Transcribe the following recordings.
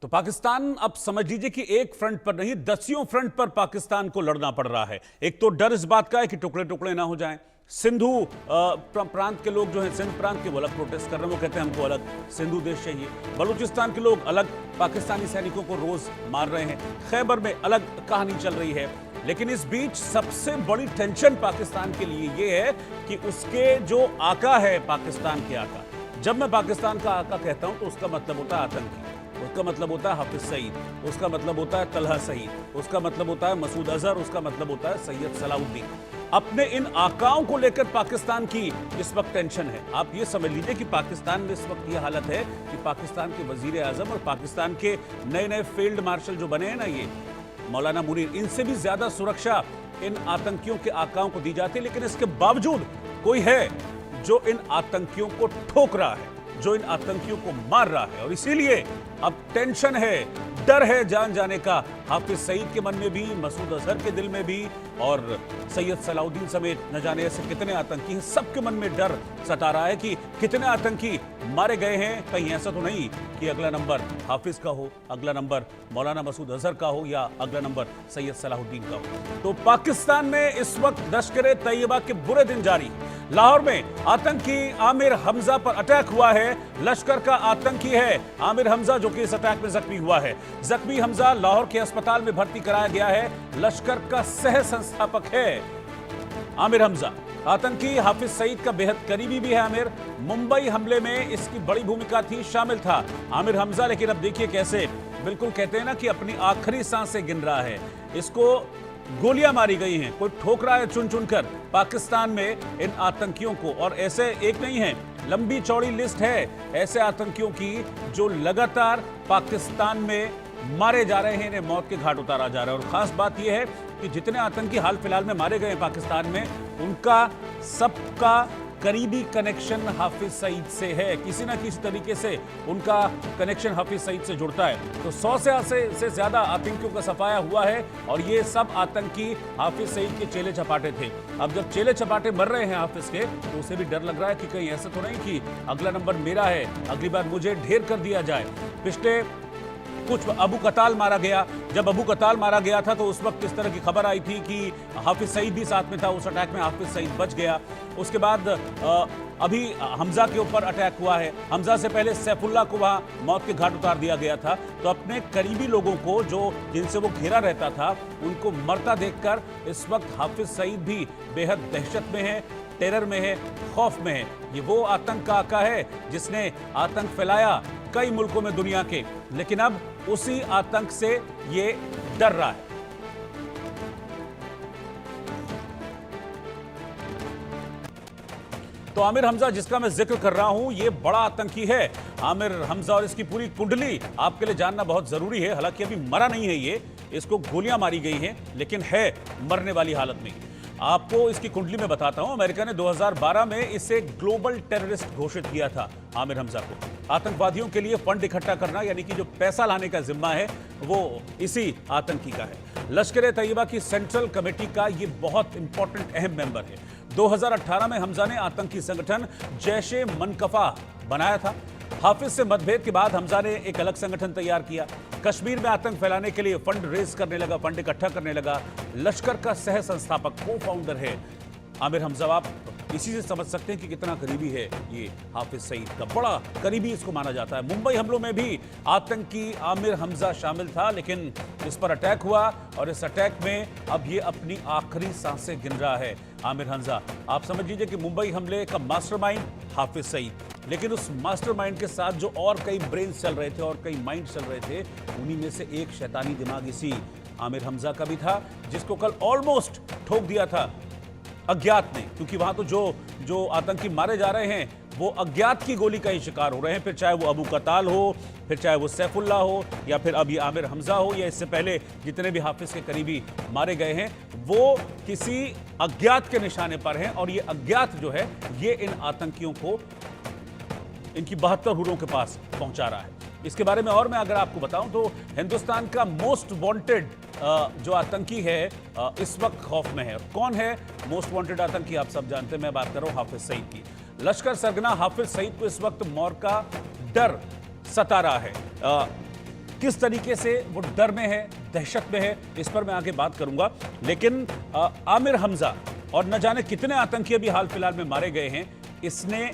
तो पाकिस्तान अब समझ लीजिए कि एक फ्रंट पर नहीं, दसियों फ्रंट पर पाकिस्तान को लड़ना पड़ रहा है। एक तो डर इस बात का है कि टुकड़े टुकड़े ना हो जाएं। सिंधु प्रांत के लोग जो हैं, सिंध प्रांत के, वो अलग प्रोटेस्ट कर रहे हैं, वो कहते हैं हमको अलग सिंधु देश चाहिए। बलूचिस्तान के लोग अलग पाकिस्तानी सैनिकों को रोज मार रहे हैं। खैबर में अलग कहानी चल रही है। लेकिन इस बीच सबसे बड़ी टेंशन पाकिस्तान के लिए ये है कि उसके जो आका है, पाकिस्तान के आका, जब मैं पाकिस्तान का आका कहता हूं तो उसका मतलब होता है आतंकी, उसका मतलब होता है हाफिज सईद, उसका मतलब होता है तलहा सईद, उसका मतलब होता है मसूद अजहर, उसका मतलब होता है सैयद सलाउद्दीन। अपने इन आकाओं को लेकर पाकिस्तान की इस वक्त टेंशन है। आप ये समझ लीजिए कि पाकिस्तान में इस वक्त ये हालत है कि पाकिस्तान के वजीर आजम और पाकिस्तान के नए नए फील्ड मार्शल जो बने हैं ना, ये मौलाना मुनीर, इनसे भी ज्यादा सुरक्षा इन आतंकियों के आकाओं को दी जाती है। लेकिन इसके बावजूद कोई है जो इन आतंकियों को ठोक रहा है, जो इन आतंकियों को मार रहा है, और इसीलिए अब टेंशन है, डर है जान जाने का। हाफिज सईद के मन में भी, मसूद अजहर के दिल में भी, और सैयद सलाउद्दीन समेत न जाने ऐसे कितने आतंकी हैं, सबके मन में डर सता रहा है कि कितने आतंकी मारे गए हैं। कहीं ऐसा तो नहीं कि अगला नंबर हाफिज का हो, अगला नंबर मौलाना मसूद अजहर का हो, या अगला नंबर सैयद सलाउद्दीन का हो। तो पाकिस्तान में इस वक्त लश्कर तैयबा के बुरे दिन जारी। लाहौर में आतंकी आमिर हमजा पर अटैक हुआ है। लश्कर का आतंकी है आमिर हमजा, जो कि इस अटैक में जख्मी हुआ है। जख्मी हमजा लाहौर के अस्पताल में भर्ती कराया गया है। लश्कर का सह संस्थापक है आमिर हमजा। आतंकी हाफिज सईद का बेहद करीबी भी है आमिर। मुंबई हमले में इसकी बड़ी भूमिका थी, शामिल था आमिर हमजा। लेकिन अब देखिए कैसे, बिल्कुल कहते हैं ना कि अपनी आखिरी सांसें गिन रहा है। इसको गोलियां मारी गई हैं, कोई ठोक रहा है चुन चुनकर पाकिस्तान में इन आतंकियों को। और ऐसे एक नहीं है, लंबी चौड़ी लिस्ट है ऐसे आतंकियों की जो लगातार पाकिस्तान में मारे जा रहे हैं, इन्हें मौत के घाट उतारा जा रहा है। और खास बात यह है कि जितने आतंकी हाल फिलहाल में मारे गए हैं पाकिस्तान में, उनका सबका करीबी कनेक्शन हाफिज सईद से है। किसी ना किसी तरीके से उनका कनेक्शन हाफिज सईद से जुड़ता है। तो 100 से ज्यादा आतंकियों का सफाया हुआ है, और ये सब आतंकी हाफिज सईद के चेले चपाटे थे। अब जब चेले चपाटे मर रहे हैं हाफिज के, तो उसे भी डर लग रहा है कि कहीं ऐसा तो नहीं कि अगला नंबर मेरा है, अगली बार मुझे ढेर कर दिया जाए। पिछले कुछ अबू कताल मारा गया, जब अबू कताल मारा गया था तो उस वक्त इस तरह की खबर आई थी कि हाफिज सईद भी साथ में था। उस अटैक में हाफिज सईद बच गया। उसके बाद अभी हमजा के ऊपर अटैक हुआ है। हमजा से पहले सैफुल्लाह को वहां मौत के घाट उतार दिया गया था। तो अपने करीबी लोगों को, जो जिनसे वो घेरा रहता था, उनको मरता देखकर इस वक्त हाफिज सईद भी बेहद दहशत में है, टेरर में है, खौफ में है। ये वो आतंक का आका है जिसने आतंक फैलाया कई मुल्कों में दुनिया के, लेकिन अब उसी आतंक से ये डर रहा है। तो आमिर हमजा जिसका मैं जिक्र कर रहा हूं, ये बड़ा आतंकी है आमिर हमजा, और इसकी पूरी कुंडली आपके लिए जानना बहुत जरूरी है। हालांकि अभी मरा नहीं है ये, इसको गोलियां मारी गई हैं, लेकिन है मरने वाली हालत में। आपको इसकी कुंडली में बताता हूं। अमेरिका ने 2012 में इसे ग्लोबल टेररिस्ट घोषित किया था आमिर हमजा को। आतंकवादियों के लिए फंड इकट्ठा करना, यानी कि जो पैसा लाने का जिम्मा है, वो इसी आतंकी का है। लश्कर तैयबा की सेंट्रल कमेटी का ये बहुत इंपॉर्टेंट अहम मेंबर है। 2018 में हमजा ने आतंकी संगठन जैशे मनकफा बनाया था। हाफिज से मतभेद के बाद हमजा ने एक अलग संगठन तैयार किया। कश्मीर में आतंक फैलाने के लिए फंड रेज करने लगा, फंड इकट्ठा करने लगा। लश्कर का सह संस्थापक, को फाउंडर है आमिर हमजा। आप इसी से समझ सकते हैं कि कितना करीबी है ये हाफिज सईद का, बड़ा करीबी इसको माना जाता है। मुंबई हमलों में भी आतंकी आमिर हमजा शामिल था, लेकिन इस पर अटैक हुआ, और इस अटैक में अब ये अपनी आखिरी सांसें गिन रहा है आमिर हमजा। आप समझ लीजिए कि मुंबई हमले का मास्टरमाइंड हाफिज सईद, लेकिन उस मास्टरमाइंड के साथ जो और कई ब्रेन्स चल रहे थे और कई माइंड चल रहे थे, उन्हीं में से एक शैतानी दिमाग इसी आमिर हमजा का भी था, जिसको कल ऑलमोस्ट ठोक दिया था अज्ञात ने। क्योंकि वहां तो जो आतंकी मारे जा रहे हैं, वो अज्ञात की गोली का ही शिकार हो रहे हैं। फिर चाहे वो अबू कताल हो, फिर चाहे वो सैफुल्लाह हो, या फिर अब ये आमिर हमजा हो, या इससे पहले जितने भी हाफिज के करीबी मारे गए हैं, वो किसी अज्ञात के निशाने पर हैं। और ये अज्ञात जो है, ये इन आतंकियों को इनकी 72 हुरों के पास पहुंचा रहा है। इसके बारे में और मैं अगर आपको बताऊं तो हिंदुस्तान का मोस्ट वांटेड जो आतंकी है इस वक्त खौफ में है। कौन है मोस्ट वांटेड आतंकी? आप सब जानते हैं, मैं बात कर रहा हूं हाफिज सईद की। लश्कर सरगना हाफिज सईद को इस वक्त मौत का डर सता रहा है। किस तरीके से वो डर में है, दहशत में है, इस पर मैं आगे बात करूंगा। लेकिन आमिर हमजा और न जाने कितने आतंकी अभी हाल फिलहाल में मारे गए हैं, इसने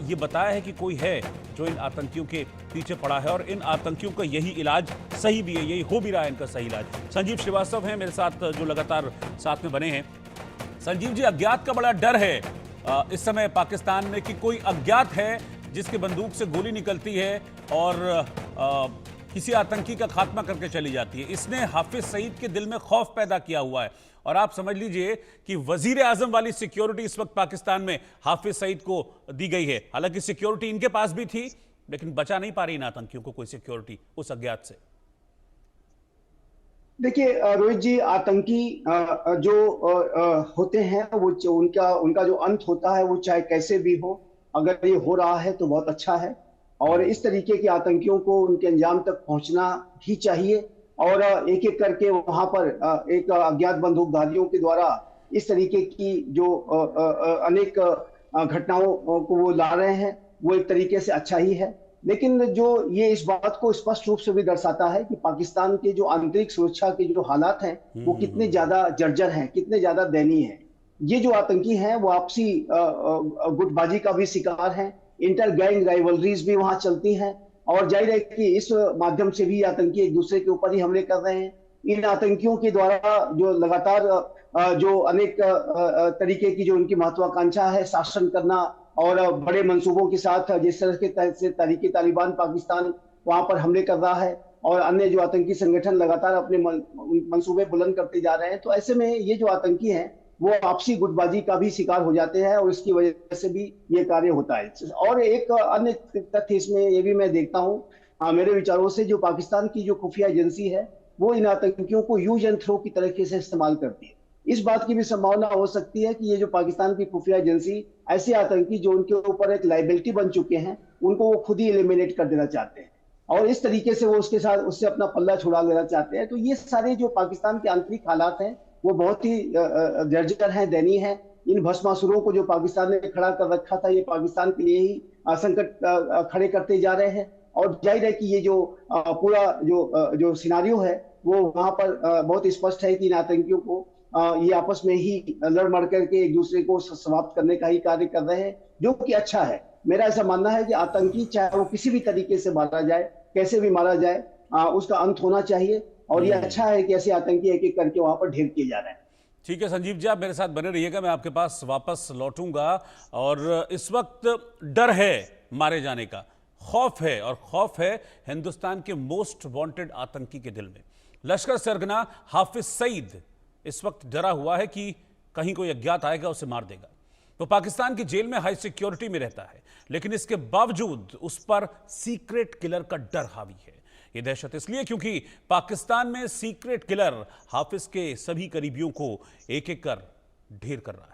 ये बताया है कि कोई है जो इन आतंकियों के पीछे पड़ा है और इन आतंकियों का यही इलाज सही भी है, यही हो भी रहा है इनका सही इलाज। संजीव श्रीवास्तव हैं मेरे साथ, जो लगातार साथ में बने हैं। संजीव जी, अज्ञात का बड़ा डर है इस समय पाकिस्तान में कि कोई अज्ञात है जिसके बंदूक से गोली निकलती है और किसी आतंकी का खात्मा करके चली जाती है। इसने हाफिज सईद के दिल में खौफ पैदा किया हुआ है और आप समझ लीजिए कि वजीर आजम वाली सिक्योरिटी इस वक्त पाकिस्तान में हाफिज सईद को दी गई है। हालांकि सिक्योरिटी इनके पास भी थी, लेकिन बचा नहीं पा रही इन आतंकियों को कोई सिक्योरिटी उस अज्ञात से। देखिए रोहित जी, आतंकी जो होते हैं वो उनका जो अंत होता है वो चाहे कैसे भी हो, अगर ये हो रहा है तो बहुत अच्छा है। और इस तरीके के आतंकियों को उनके अंजाम तक पहुंचना ही चाहिए। और एक एक करके वहां पर एक अज्ञात बंदूकधारियों के द्वारा इस तरीके की जो अनेक घटनाओं को वो ला रहे हैं, वो एक तरीके से अच्छा ही है। लेकिन जो ये इस बात को स्पष्ट रूप से भी दर्शाता है कि पाकिस्तान के जो आंतरिक सुरक्षा के जो हालात हैं वो कितने ज्यादा जर्जर हैं, कितने ज्यादा दयनीय हैं। ये जो आतंकी हैं वो आपसी गुटबाजी का भी शिकार हैं, इंटर गैंग राइवलरीज भी वहां चलती हैं और जाहिर है कि इस माध्यम से भी आतंकी एक दूसरे के ऊपर ही हमले कर रहे हैं। इन आतंकियों के द्वारा जो लगातार जो अनेक तरीके की जो उनकी महत्वाकांक्षा है, शासन करना और बड़े मंसूबों के साथ जिस तरह के से तरीके तालिबान पाकिस्तान वहां पर हमले कर रहा है और अन्य जो आतंकी संगठन लगातार अपने मंसूबे बुलंद करते जा रहे हैं, तो ऐसे में ये जो आतंकी हैं वो आपसी गुटबाजी का भी शिकार हो जाते हैं और इसकी वजह से भी ये कार्य होता है। और एक अन्य तथ्य इसमें ये भी मैं देखता हूँ मेरे विचारों से, जो पाकिस्तान की जो खुफिया एजेंसी है वो इन आतंकियों को यूज एंड थ्रो की तरीके से इस्तेमाल करती है। इस बात की भी संभावना हो सकती है कि ये जो पाकिस्तान की खुफिया एजेंसी ऐसे आतंकी जो उनके ऊपर एक लाइबिलिटी बन चुके हैं, उनको वो खुद ही एलिमिनेट कर देना चाहते हैं और इस तरीके से वो उसके साथ उससे अपना पल्ला छुड़ा लेना चाहते हैं। तो ये सारे जो पाकिस्तान के आंतरिक हालात हैं वो बहुत ही जर्जर हैं, दयनीय हैं। इन भस्मासुरों को जो पाकिस्तान ने खड़ा कर रखा था, ये पाकिस्तान के लिए ही संकट खड़े करते जा रहे हैं। और जाहिर है कि ये जो पूरा जो सिनारियो है वो वहां पर बहुत स्पष्ट है कि इन आतंकियों को ये आपस में ही लड़ मड़ करके एक दूसरे को समाप्त करने का ही कार्य कर रहे हैं, जो कि अच्छा है। मेरा ऐसा मानना है कि आतंकी चाहे वो किसी भी तरीके से मारा जाए, कैसे भी मारा जाए, उसका अंत होना चाहिए। और ये अच्छा है कि ऐसे आतंकी एक एक करके वहां पर ढेर किए जा रहे हैं। ठीक है संजीव जी, आप मेरे साथ बने रहिएगा, मैं आपके पास वापस लौटूंगा। और इस वक्त डर है मारे जाने का, खौफ है, और खौफ है हिंदुस्तान के मोस्ट वांटेड आतंकी के दिल में। लश्कर सरगना हाफिज सईद इस वक्त डरा हुआ है कि कहीं कोई अज्ञात आएगा उसे मार देगा। वो पाकिस्तान की जेल में हाई सिक्योरिटी में रहता है, लेकिन इसके बावजूद उस पर सीक्रेट किलर का डर हावी है। ये दहशत इसलिए क्योंकि पाकिस्तान में सीक्रेट किलर हाफिज के सभी करीबियों को एक एक कर ढेर कर रहा है।